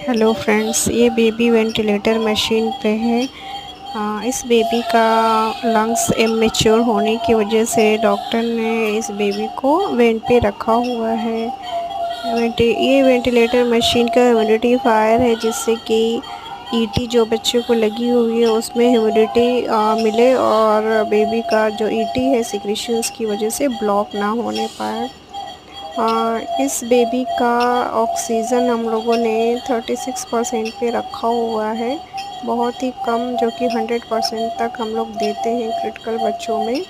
Hello friends, ये baby ventilator machine पे है। इस बेबी का लंग्स इमेच्योर होने की वजह से डॉक्टर ने इस बेबी को वेंट पे रखा हुआ है। ये वेंटिलेटर मशीन का ह्यूमिडिफायर है, जिससे कि ईटी जो बच्चों को लगी हुई है उसमें ह्यूमिडिटी मिले और बेबी का जो ईटी है सिक्रीशंस की वजह से ब्लॉक ना होने पाए। इस बेबी का ऑक्सीजन हम लोगों ने 36% पे रखा हुआ है, बहुत ही कम, जो कि 100% तक हम लोग देते हैं क्रिटिकल बच्चों में।